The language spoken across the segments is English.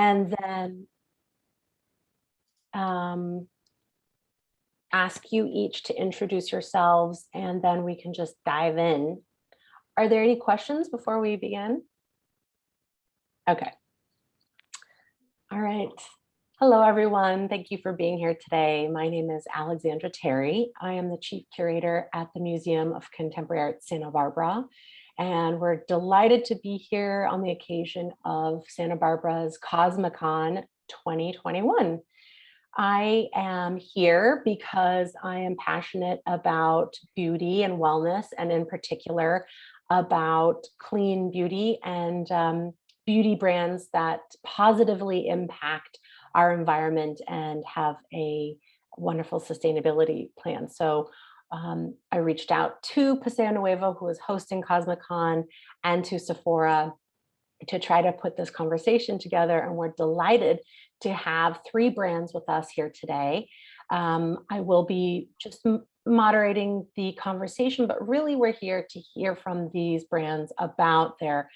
and then ask you each to introduce yourselves, and then we can just dive in. Are there any questions before we begin? Okay. All right. Hello, everyone. Thank you for being here today. My name is Alexandra Terry. I am the Chief Curator at the Museum of Contemporary Art Santa Barbara, and we're delighted to be here on the occasion of Santa Barbara's CosmeCon 2021. I am here because I am passionate about beauty and wellness, and in particular about clean beauty and beauty brands that positively impact our environment and have a wonderful sustainability plan. So I reached out to Paseo Nuevo, who is hosting CosmeCon, and to Sephora to try to put this conversation together, and we're delighted to have 3 brands with us here today. I will be just moderating the conversation, but really we're here to hear from these brands about their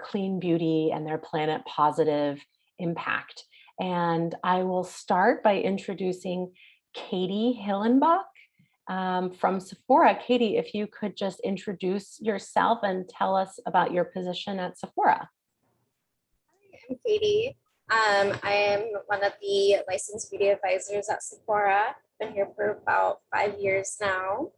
clean beauty and their planet positive impact. And I will start by introducing Katie Hillenbach from Sephora. Katie, if you could just introduce yourself and tell us about your position at Sephora. Hi, I'm Katie. I am one of the licensed beauty advisors at Sephora. Been here for about 5 years now.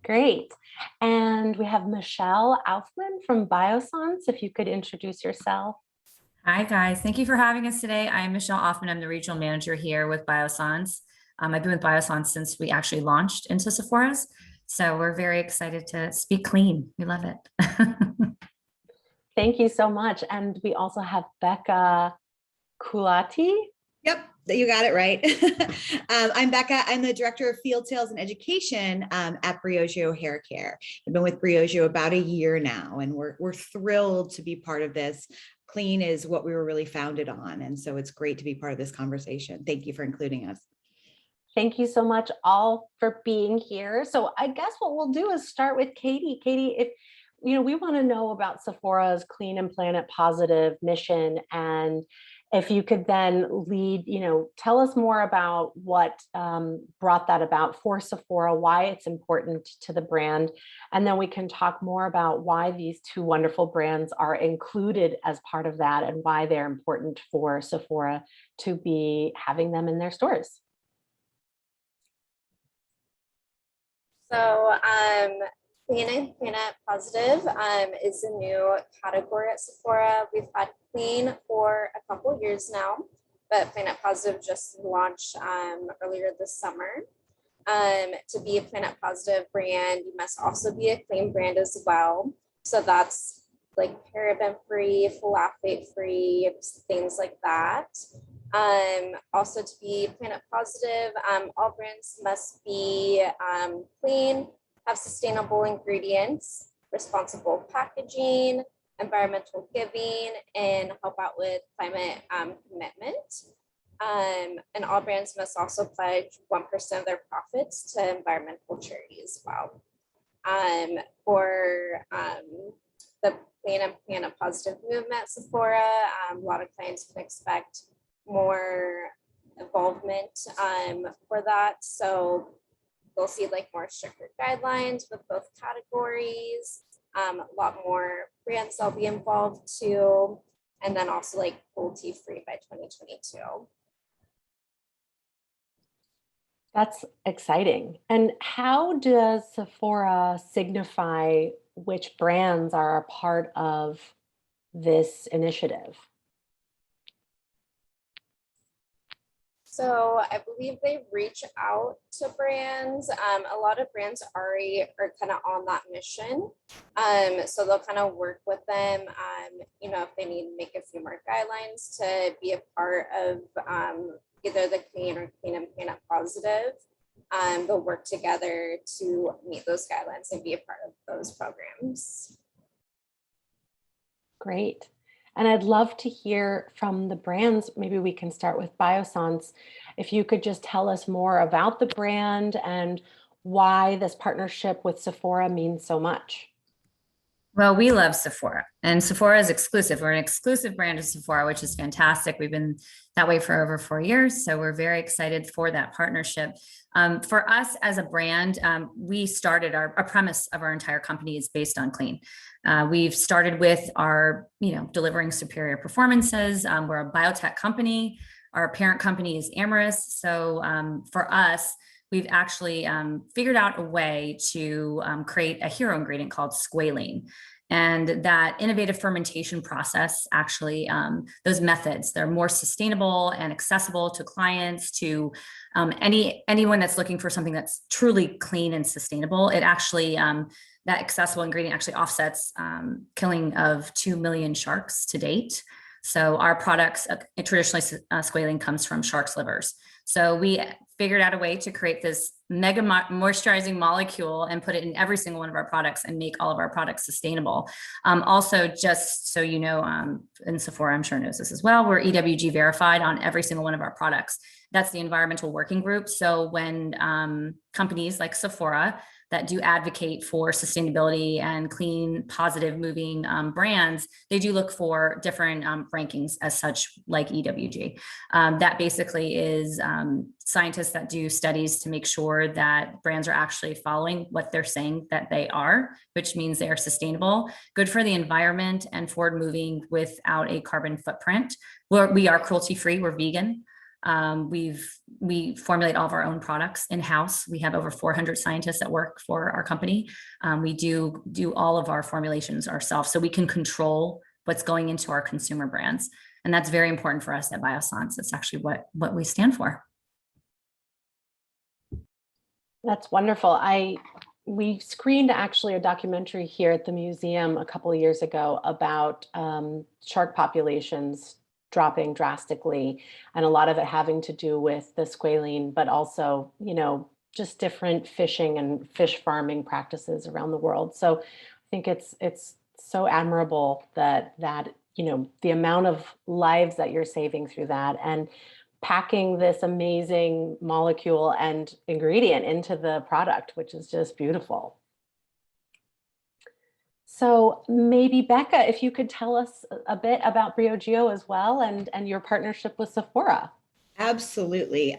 Great. And we have Michelle Aufman from Biossance. If you could introduce yourself. Hi, guys. Thank you for having us today. I'm Michelle Aufman. I'm the regional manager here with Biossance. I've been with Biossance since we actually launched into Sephora's. So we're very excited to speak clean. We love it. Thank you so much. And we also have Becca Kulati. Yep, you got it right. I'm Becca. I'm the Director of Field Sales and Education at Briogeo Hair Care. I've been with Briogeo about a year now, and we're thrilled to be part of this. Clean is what we were really founded on, and so it's great to be part of this conversation. Thank you for including us. Thank you so much all for being here. So I guess what we'll do is start with Katie. Katie, if we want to know about Sephora's clean and planet positive mission, and if you could then lead, tell us more about what brought that about for Sephora, why it's important to the brand, and then we can talk more about why these 2 wonderful brands are included as part of that and why they're important for Sephora to be having them in their stores. So Clean and Planet Positive is a new category at Sephora. We've had clean for a couple years now, but Planet Positive just launched earlier this summer. To be a Planet Positive brand, you must also be a clean brand as well. So that's like paraben-free, phthalate-free, things like that. Also, to be Planet Positive, all brands must be clean, have sustainable ingredients, responsible packaging, environmental giving, and help out with climate commitment. And all brands must also pledge 1% of their profits to environmental charity as well. For the Clean and Planet Positive movement at Sephora, a lot of clients can expect more involvement for that. So we'll see like more stricter guidelines with both categories, a lot more brands that'll be involved too, and then also like cruelty-free by 2022. That's exciting. And how does Sephora signify which brands are a part of this initiative? So I believe they reach out to brands. A lot of brands already are kind of on that mission. So they'll kind of work with them, if they need to make a few more guidelines to be a part of either the Clean or Clean and Planet Positive. They'll work together to meet those guidelines and be a part of those programs. Great. And I'd love to hear from the brands. Maybe we can start with Biossance. If you could just tell us more about the brand and why this partnership with Sephora means so much. Well, we love Sephora, and Sephora is exclusive. We're an exclusive brand of Sephora, which is fantastic. We've been that way for over 4 years. So we're very excited for that partnership. For us as a brand, we started our premise of our entire company is based on clean. We've started with our, delivering superior performances. We're a biotech company. Our parent company is Amyris. So for us, we've actually figured out a way to create a hero ingredient called squalene. And that innovative fermentation process, actually, those methods, they're more sustainable and accessible to clients, to anyone that's looking for something that's truly clean and sustainable. It actually, that accessible ingredient actually offsets killing of 2 million sharks to date. So our products, traditionally squalene comes from sharks' livers. So we figured out a way to create this mega moisturizing molecule and put it in every single one of our products and make all of our products sustainable. Also, just so you know, and Sephora, I'm sure knows this as well, we're EWG verified on every single one of our products. That's the environmental working group. So when companies like Sephora that do advocate for sustainability and clean, positive moving brands, they do look for different rankings as such, like EWG. That basically is scientists that do studies to make sure that brands are actually following what they're saying that they are, which means they are sustainable, good for the environment, and forward moving without a carbon footprint. We are cruelty-free, we're vegan. We formulate all of our own products in-house. We have over 400 scientists that work for our company. We do all of our formulations ourselves, so we can control what's going into our consumer brands. And that's very important for us at Biossance. It's actually what we stand for. That's wonderful. We screened actually a documentary here at the museum a couple of years ago about shark populations dropping drastically, and a lot of it having to do with the squalene, but also, just different fishing and fish farming practices around the world. So I think it's so admirable that the amount of lives that you're saving through that, and packing this amazing molecule and ingredient into the product, which is just beautiful. So maybe Becca, if you could tell us a bit about Briogeo as well, and your partnership with Sephora. Absolutely.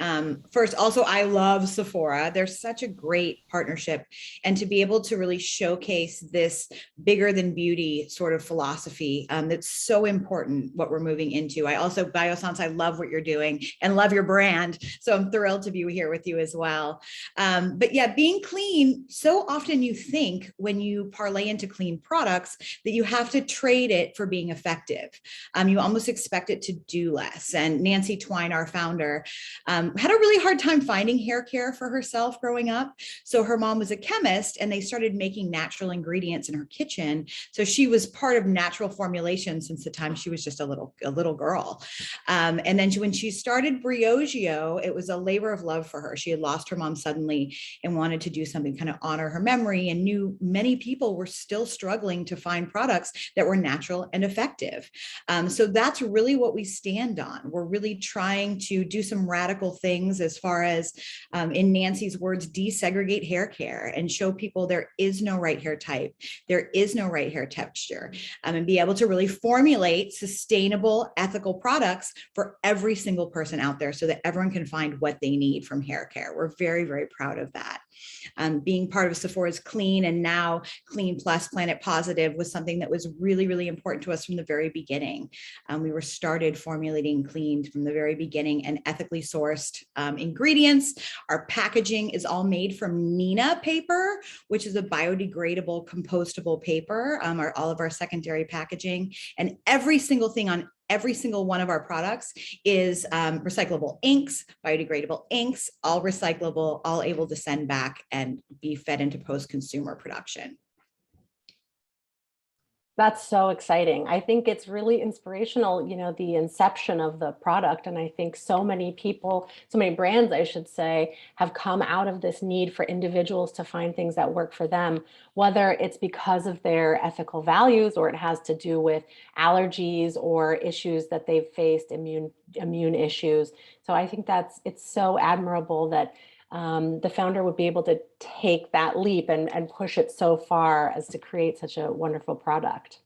First, also, I love Sephora. They're such a great partnership, and to be able to really showcase this bigger than beauty sort of philosophy, that's so important what we're moving into. Biossance, I love what you're doing and love your brand. So I'm thrilled to be here with you as well. But yeah, being clean, so often you think when you parlay into clean products that you have to trade it for being effective. You almost expect it to do less. And Nancy Twine, our founder, had a really hard time finding hair care for herself growing up. So her mom was a chemist, and they started making natural ingredients in her kitchen. So she was part of natural formulation since the time she was just a little girl. And then when she started Briogeo, it was a labor of love for her. She had lost her mom suddenly and wanted to do something kind of honor her memory, and knew many people were still struggling to find products that were natural and effective. So that's really what we stand on. We're really trying to do some radical things as far as, in Nancy's words, desegregate hair care and show people there is no right hair type, there is no right hair texture, and be able to really formulate sustainable, ethical products for every single person out there so that everyone can find what they need from hair care. We're very, very proud of that. Being part of Sephora's Clean, and now Clean Plus Planet Positive, was something that was really, really important to us from the very beginning. We were started formulating clean from the very beginning, and ethically sourced ingredients. Our packaging is all made from Nina paper, which is a biodegradable, compostable paper, all of our secondary packaging, and every single thing on every single one of our products is recyclable inks, biodegradable inks, all recyclable, all able to send back and be fed into post-consumer production. That's so exciting. I think it's really inspirational, the inception of the product. And I think so many people, so many brands, I should say, have come out of this need for individuals to find things that work for them, whether it's because of their ethical values, or it has to do with allergies or issues that they've faced, immune issues. So I think it's so admirable that the founder would be able to take that leap and push it so far as to create such a wonderful product.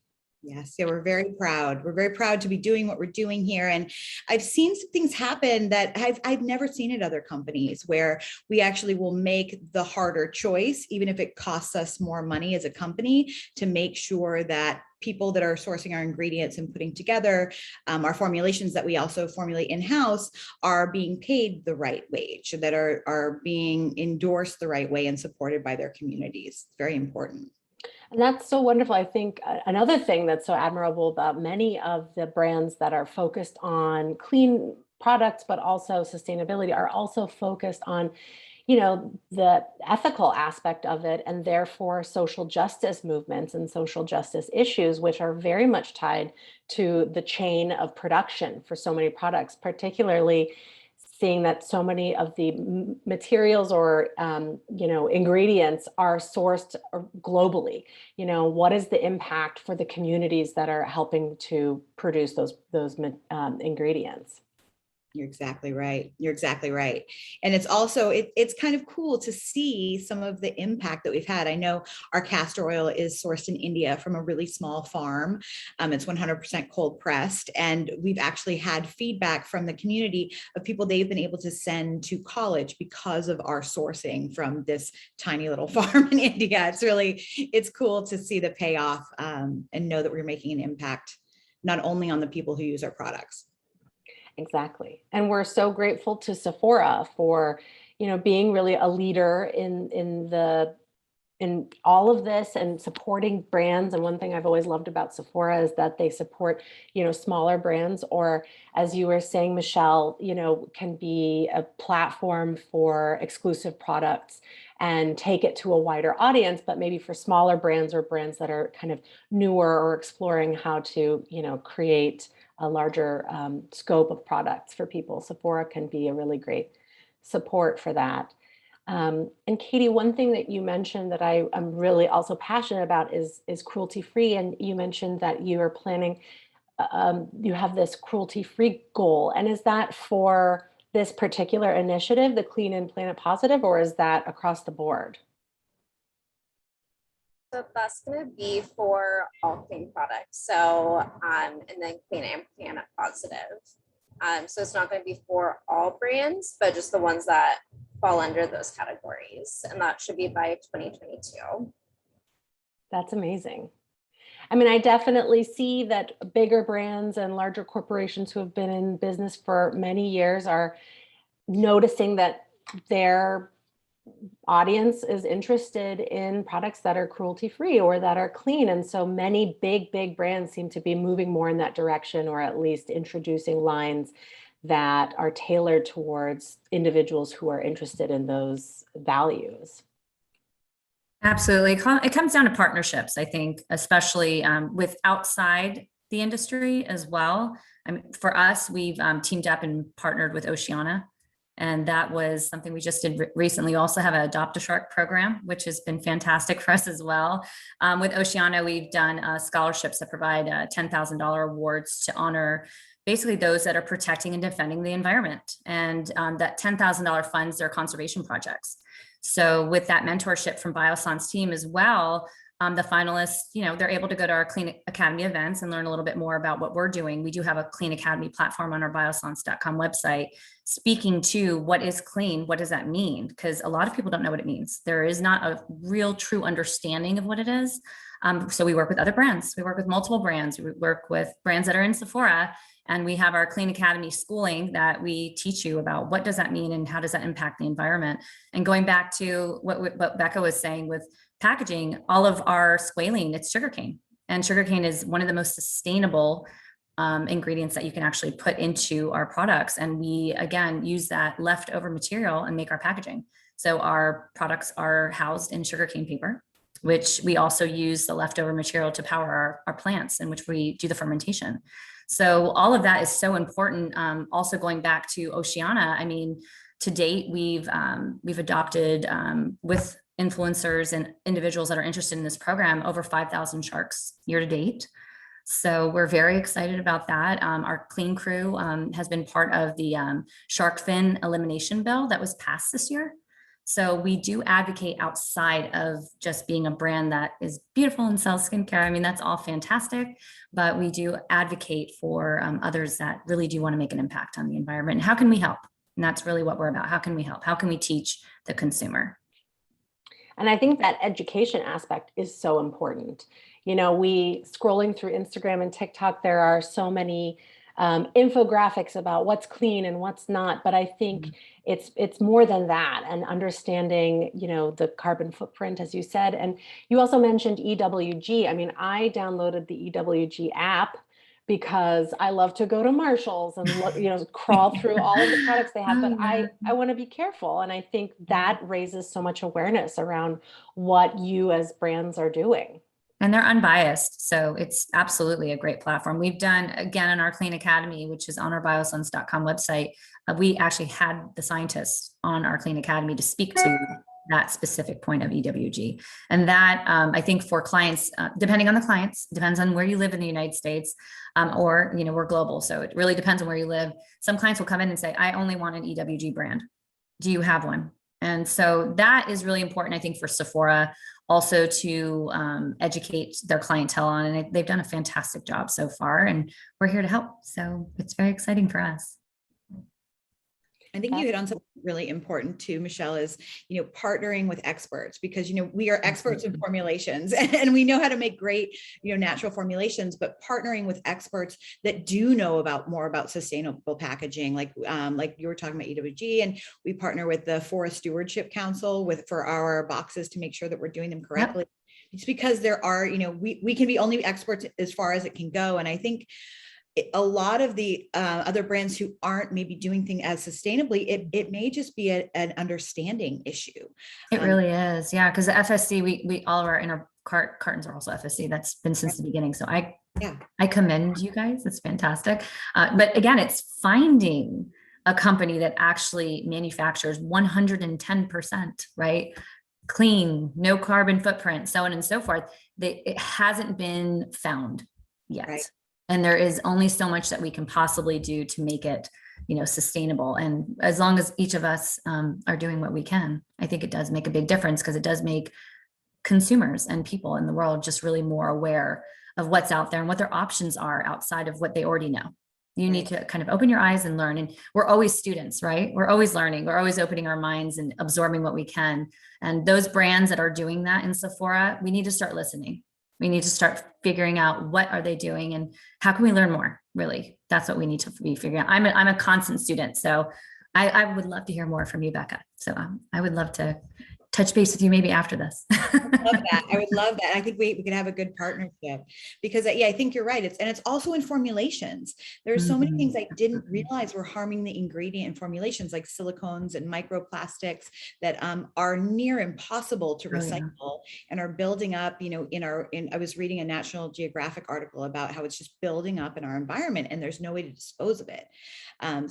Yes, yeah, we're very proud. We're very proud to be doing what we're doing here. And I've seen some things happen that I've never seen at other companies, where we actually will make the harder choice, even if it costs us more money as a company, to make sure that people that are sourcing our ingredients and putting together our formulations that we also formulate in-house are being paid the right wage, that are being endorsed the right way and supported by their communities. It's very important. And that's so wonderful. I think another thing that's so admirable about many of the brands that are focused on clean products, but also sustainability, are also focused on, the ethical aspect of it, and therefore social justice movements and social justice issues, which are very much tied to the chain of production for so many products, particularly seeing that so many of the materials or ingredients are sourced globally. What is the impact for the communities that are helping to produce those ingredients? You're exactly right. You're exactly right. And it's also, it's kind of cool to see some of the impact that we've had. I know our castor oil is sourced in India from a really small farm. It's 100% cold pressed. And we've actually had feedback from the community of people they've been able to send to college because of our sourcing from this tiny little farm in India. It's cool to see the payoff and know that we're making an impact, not only on the people who use our products. Exactly. And we're so grateful to Sephora for, being really a leader in all of this and supporting brands. And one thing I've always loved about Sephora is that they support, smaller brands, or, as you were saying, Michelle, can be a platform for exclusive products and take it to a wider audience, but maybe for smaller brands or brands that are kind of newer or exploring how to, create a larger scope of products for people. Sephora can be a really great support for that. And Katie, one thing that you mentioned that I'm really also passionate about is cruelty-free. And you mentioned that you are planning, you have this cruelty-free goal. And is that for this particular initiative, the Clean and Planet Positive, or is that across the board? So that's going to be for all clean products. So, and then clean and planet positive. So it's not going to be for all brands, but just the ones that fall under those categories. And that should be by 2022. That's amazing. I mean, I definitely see that bigger brands and larger corporations who have been in business for many years are noticing that their audience is interested in products that are cruelty-free or that are clean. And so many big brands seem to be moving more in that direction, or at least introducing lines that are tailored towards individuals who are interested in those values. Absolutely. It comes down to partnerships, I think, especially with outside the industry as well. I mean, for us, we've teamed up and partnered with Oceana. And that was something we just did recently. We also have an Adopt a Shark program, which has been fantastic for us as well. With Oceana, we've done scholarships that provide $10,000 awards to honor basically those that are protecting and defending the environment. And that $10,000 funds their conservation projects. So with that mentorship from Biossance team as well, the finalists, they're able to go to our Clean Academy events and learn a little bit more about what we're doing. We do have a Clean Academy platform on our biossance.com website speaking to what is clean. What does that mean? Because a lot of people don't know what it means. There is not a real true understanding of what it is. So we work with other brands. We work with multiple brands. We work with brands that are in Sephora, and we have our Clean Academy schooling that we teach you about what does that mean and how does that impact the environment. And going back to what Becca was saying with packaging, all of our squalene, it's sugarcane, and sugarcane is one of the most sustainable ingredients that you can actually put into our products. And we, again, use that leftover material and make our packaging. So our products are housed in sugarcane paper, which we also use the leftover material to power our plants in which we do the fermentation. So all of that is so important. Also going back to Oceana, I mean, to date, we've adopted with influencers and individuals that are interested in this program over 5,000 sharks year to date. So we're very excited about that. Our clean crew has been part of the shark fin elimination bill that was passed this year. So we do advocate outside of just being a brand that is beautiful and sells skincare. I mean, that's all fantastic, but we do advocate for others that really do want to make an impact on the environment. And how can we help? And that's really what we're about. How can we help? How can we teach the consumer? And I think that education aspect is so important. We scrolling through Instagram and TikTok, there are so many infographics about what's clean and what's not. But I think it's more than that, and understanding, the carbon footprint, as you said. And you also mentioned EWG. I mean, I downloaded the EWG app because I love to go to Marshall's and look, crawl through all of the products they have. But I want to be careful. And I think that raises so much awareness around what you as brands are doing. And they're unbiased. So it's absolutely a great platform. We've done, again, in our Clean Academy, which is on our biossance.com website, we actually had the scientists on our Clean Academy to speak to that specific point of EWG. And that, I think for clients, depending on the clients, depends on where you live in the United States, or, we're global. So it really depends on where you live. Some clients will come in and say, I only want an EWG brand. Do you have one? And so that is really important, I think, for Sephora also to educate their clientele on, and they've done a fantastic job so far, and we're here to help. So it's very exciting for us. I think you hit on something really important too, Michelle, is, partnering with experts, because, we are experts in formulations and we know how to make great, natural formulations, but partnering with experts that do know more about sustainable packaging, like you were talking about EWG, and we partner with the Forest Stewardship Council for our boxes to make sure that we're doing them correctly. Yep. It's because there are, we can be only experts as far as it can go. And I think a lot of the other brands who aren't maybe doing things as sustainably, it may just be an understanding issue. It really is. Yeah. Because the FSC, we all of our inner cartons are also FSC. That's been since the beginning. So I commend you guys. It's fantastic. But again, it's finding a company that actually manufactures 110%, right? Clean, no carbon footprint, so on and so forth. It hasn't been found yet. Right. And there is only so much that we can possibly do to make it, sustainable. And as long as each of us are doing what we can, I think it does make a big difference, because it does make consumers and people in the world just really more aware of what's out there and what their options are outside of what they already know. You need to kind of open your eyes and learn. And we're always students, right? We're always learning. We're always opening our minds and absorbing what we can. And those brands that are doing that in Sephora, we need to start listening. We need to start figuring out what are they doing and how can we learn more, really. That's what we need to be figuring out. I'm a constant student, so I would love to hear more from you, Becca. So I would love to touch base with you maybe after this. I would love that. I think we could have a good partnership, because I think you're right. It's also in formulations. There's so many things I didn't realize were harming the ingredient in formulations, like silicones and microplastics that are near impossible to recycle and are building up, I was reading a National Geographic article about how it's just building up in our environment and there's no way to dispose of it.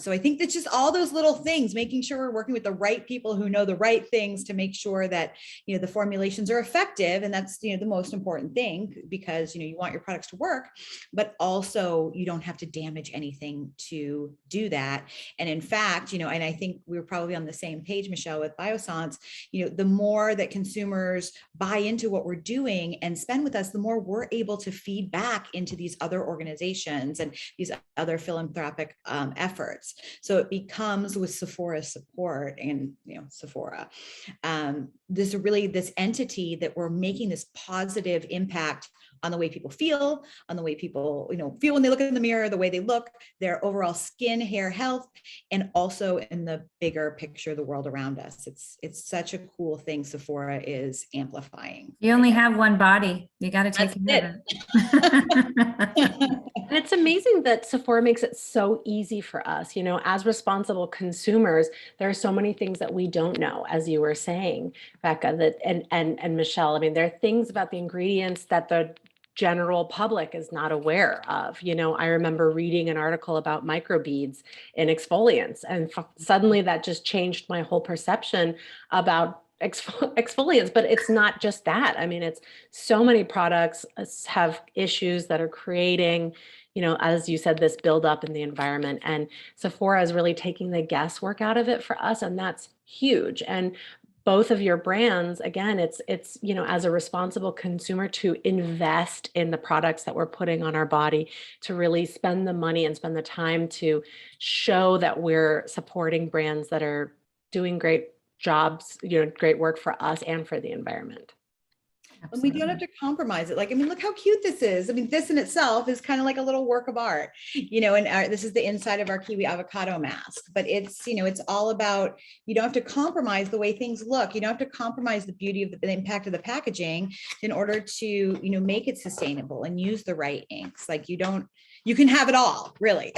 So I think that's just all those little things, making sure we're working with the right people who know the right things to make sure that, the formulations are effective. And that's, the most important thing, because, you want your products to work, but also you don't have to damage anything to do that. And in fact, and I think we were probably on the same page, Michelle, with Biossance, the more that consumers buy into what we're doing and spend with us, the more we're able to feed back into these other organizations and these other philanthropic efforts. So it becomes, with Sephora's support and, Sephora, this entity that we're making this positive impact on the way people feel, on the way people, feel when they look in the mirror, the way they look, their overall skin, hair health, and also in the bigger picture of the world around us. It's such a cool thing Sephora is amplifying. You only have one body. You got to take care of it. And it's amazing that Sephora makes it so easy for us, as responsible consumers. There are so many things that we don't know, as you were saying, Becca, that and Michelle. I mean, there are things about the ingredients that the general public is not aware of. I remember reading an article about microbeads in exfoliants, and suddenly that just changed my whole perception about exfoliants. But it's not just that. I mean, it's so many products have issues that are creating, as you said, this buildup in the environment, and Sephora is really taking the guesswork out of it for us. And that's huge. And both of your brands, again, it's, you know, as a responsible consumer to invest in the products that we're putting on our body, to really spend the money and spend the time to show that we're supporting brands that are doing great jobs, you know, great work for us and for the environment. And we don't have to compromise it. Like, I mean, look how cute this is. I mean, this in itself is kind of like a little work of art, you know, and this is the inside of our kiwi avocado mask, but it's, you know, it's all about, you don't have to compromise the way things look. You don't have to compromise the beauty of the impact of the packaging in order to, you know, make it sustainable and use the right inks. Like you can have it all really,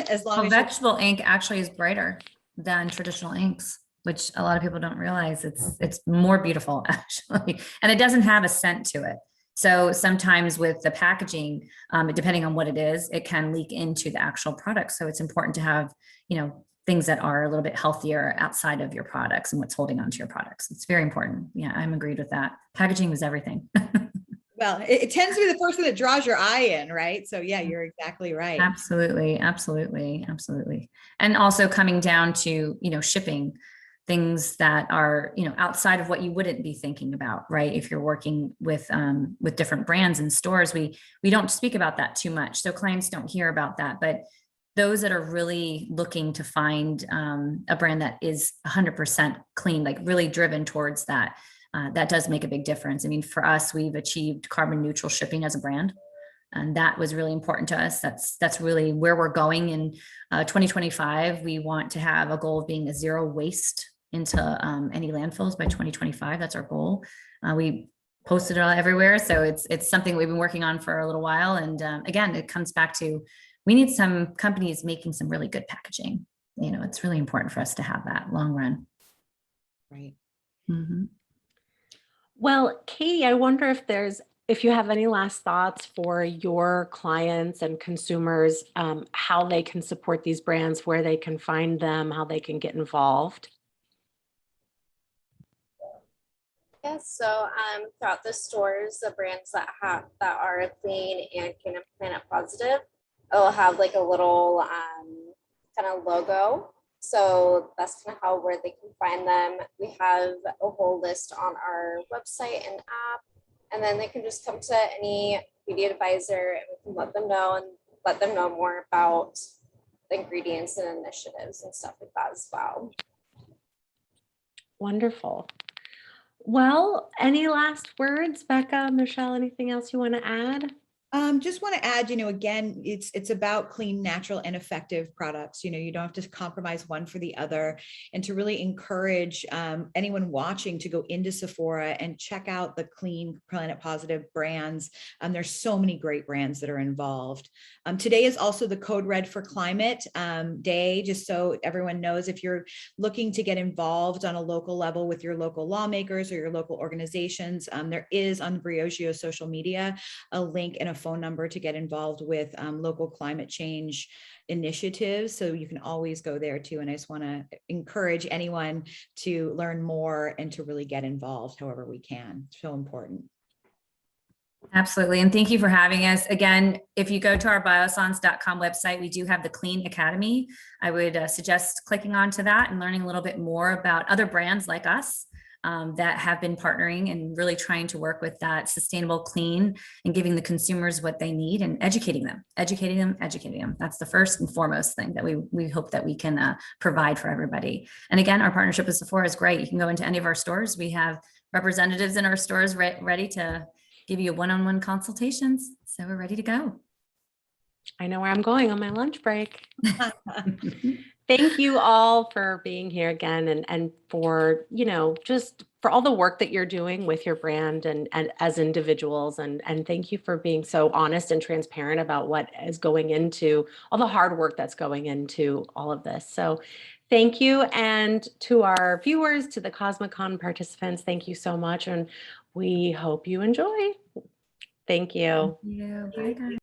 as long as vegetable ink actually is brighter than traditional inks, which a lot of people don't realize. It's more beautiful actually, and it doesn't have a scent to it. So sometimes with the packaging, depending on what it is, it can leak into the actual product. So it's important to have, you know, things that are a little bit healthier outside of your products and what's holding onto your products. It's very important. Yeah, I'm agreed with that. Packaging is everything. Well, it tends to be the first thing that draws your eye in, right? So yeah, you're exactly right. Absolutely, absolutely, absolutely. And also coming down to, you know, shipping things that are, you know, outside of what you wouldn't be thinking about, right? If you're working with different brands and stores, we don't speak about that too much. So clients don't hear about that, but those that are really looking to find a brand that is 100% clean, like really driven towards that, that does make a big difference. I mean, for us, we've achieved carbon neutral shipping as a brand. And that was really important to us. That's really where we're going in 2025. We want to have a goal of being a zero waste into any landfills by 2025. That's our goal. We posted it all everywhere. So it's something we've been working on for a little while. And again, it comes back to, we need some companies making some really good packaging. You know, it's really important for us to have that long run. Right. Mm-hmm. Well, Katie, I wonder if you have any last thoughts for your clients and consumers, how they can support these brands, where they can find them, how they can get involved. Yeah, so throughout the stores, the brands that are clean and planet positive, it'll have like a little kind of logo. So that's kind of where they can find them. We have a whole list on our website and app, and then they can just come to any beauty advisor and we can let them know more about the ingredients and initiatives and stuff like that as well. Wonderful. Well, any last words, Becca, Michelle, anything else you want to add? Just want to add, you know, again, it's about clean, natural, and effective products. You know, you don't have to compromise one for the other, and to really encourage anyone watching to go into Sephora and check out the clean, planet positive brands. There's so many great brands that are involved. Today is also the Code Red for Climate Day, just so everyone knows, if you're looking to get involved on a local level with your local lawmakers or your local organizations, there is on Briogeo social media a link and a phone number to get involved with local climate change initiatives. So you can always go there too. And I just want to encourage anyone to learn more and to really get involved however we can. It's so important. Absolutely. And thank you for having us. Again, if you go to our biossance.com website, we do have the Clean Academy. I would suggest clicking onto that and learning a little bit more about other brands like us that have been partnering and really trying to work with that sustainable, clean, and giving the consumers what they need and educating them. That's the first and foremost thing that we hope that we can provide for everybody. And again, our partnership with Sephora is great. You can go into any of our stores. We have representatives in our stores ready to give you one-on-one consultations. So we're ready to go. I know where I'm going on my lunch break. Thank you all for being here again and for, you know, just for all the work that you're doing with your brand and as individuals. And thank you for being so honest and transparent about what is going into all the hard work that's going into all of this. So thank you. And to our viewers, to the CosmeCon participants, thank you so much. And we hope you enjoy. Thank you. Thank you. Bye, guys.